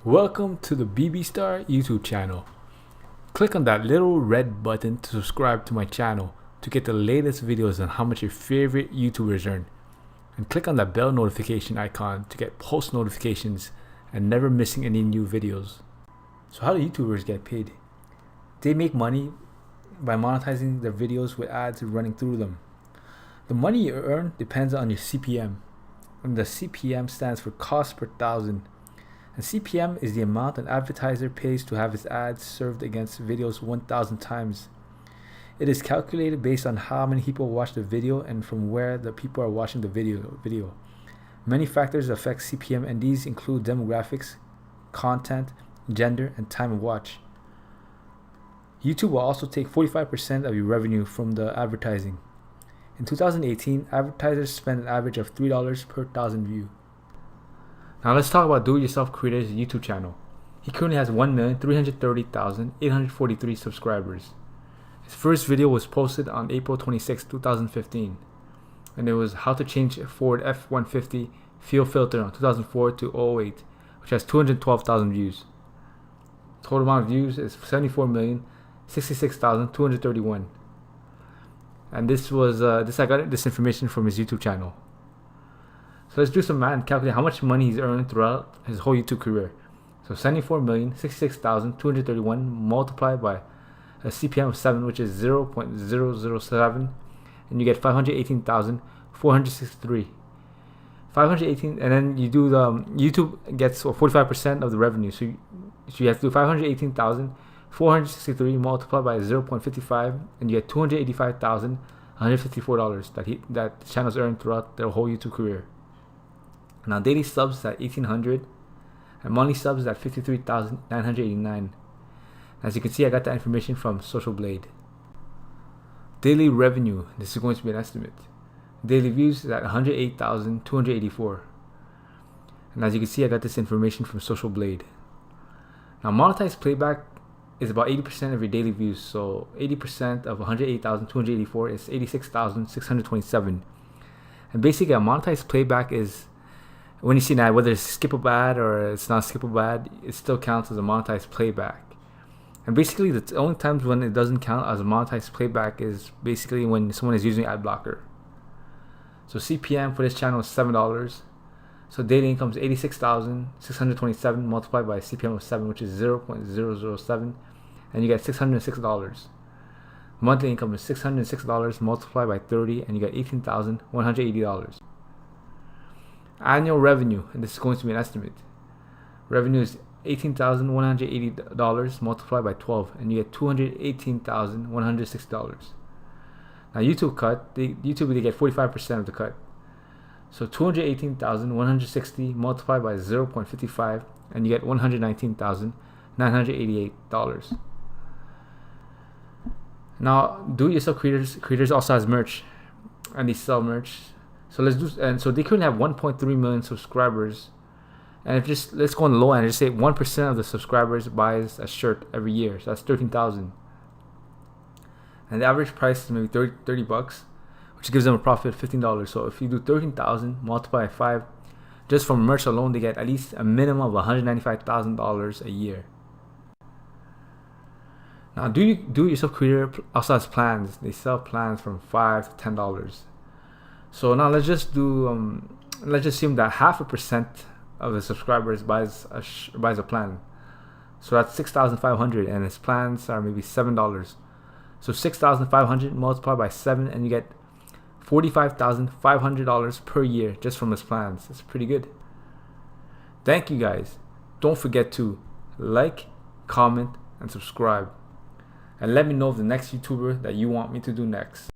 Welcome to the BB Star YouTube channel. Click on that little red button to subscribe to my channel to get the latest videos on how much your favorite YouTubers earn. And click on that bell notification icon to get post notifications and never missing any new videos. So how do YouTubers get paid? They make money by monetizing their videos with ads running through them. The money you earn depends on your CPM. And the CPM stands for cost per thousand. And CPM is the amount an advertiser pays to have his ads served against videos 1,000 times. It is calculated based on how many people watch the video and from where the people are watching the video. Many factors affect CPM, and these include demographics, content, gender, and time of watch. YouTube will also take 45% of your revenue from the advertising. In 2018, advertisers spent an average of $3 per thousand views. Now let's talk about Do-It-Yourself Creator's YouTube channel. He currently has 1,330,843 subscribers. His first video was posted on April 26, 2015, and it was how to change a Ford F-150 fuel filter on 2004 to 08, which has 212,000 views. Total amount of views is 74,066,231. And this was I got this information from his YouTube channel. So let's do some math and calculate how much money he's earned throughout his whole YouTube career. So 74,066,231 multiplied by a CPM of 7, which is 0.007, and you get 518,463. 518, and then you do the YouTube gets 45% of the revenue. So you have to do 518,463 multiplied by 0.55, and you get $285,154 that the channel's earned throughout their whole YouTube career. Now daily subs at 1,800 and monthly subs at 53,989. As you can see, I got that information from Social Blade. Daily revenue, this is going to be an estimate. Daily views is at 108,284. And as you can see, I got this information from Social Blade. Now monetized playback is about 80% of your daily views. So 80% of 108,284 is 86,627. And basically a monetized playback is when you see an ad, whether it's skippable ad or it's not skippable ad, it still counts as a monetized playback. And basically the only times when it doesn't count as a monetized playback is basically when someone is using ad blocker. So CPM for this channel is $7. So daily income is 86,627 multiplied by a CPM of 7, which is 0.007, and you get $606. Monthly income is $606 multiplied by 30, and you get $18,180. Annual revenue, and this is going to be an estimate. Revenue is $18,180 multiplied by 12, and you get $218,160. Now YouTube cut, they get 45% of the cut. So 218,160 multiplied by 0.55, and you get $119,988. Now Do-It-Yourself creators also has merch, and they sell merch. So so they currently have 1.3 million subscribers, and let's go on the low end and just say 1% of the subscribers buys a shirt every year, so that's 13,000. And the average price is maybe 30 bucks, which gives them a profit of $15. So if you do 13,000 multiplied by 5, just from merch alone, they get at least a minimum of $195,000 a year. Now Do-It-Yourself creator also has plans. They sell plans from $5 to $10. So now let's just assume that 0.5% of the subscribers buys a plan. So that's 6,500, and his plans are maybe $7. So 6,500 multiplied by 7, and you get $45,500 per year just from his plans. That's pretty good. Thank you guys. Don't forget to like, comment, and subscribe. And let me know the next YouTuber that you want me to do next.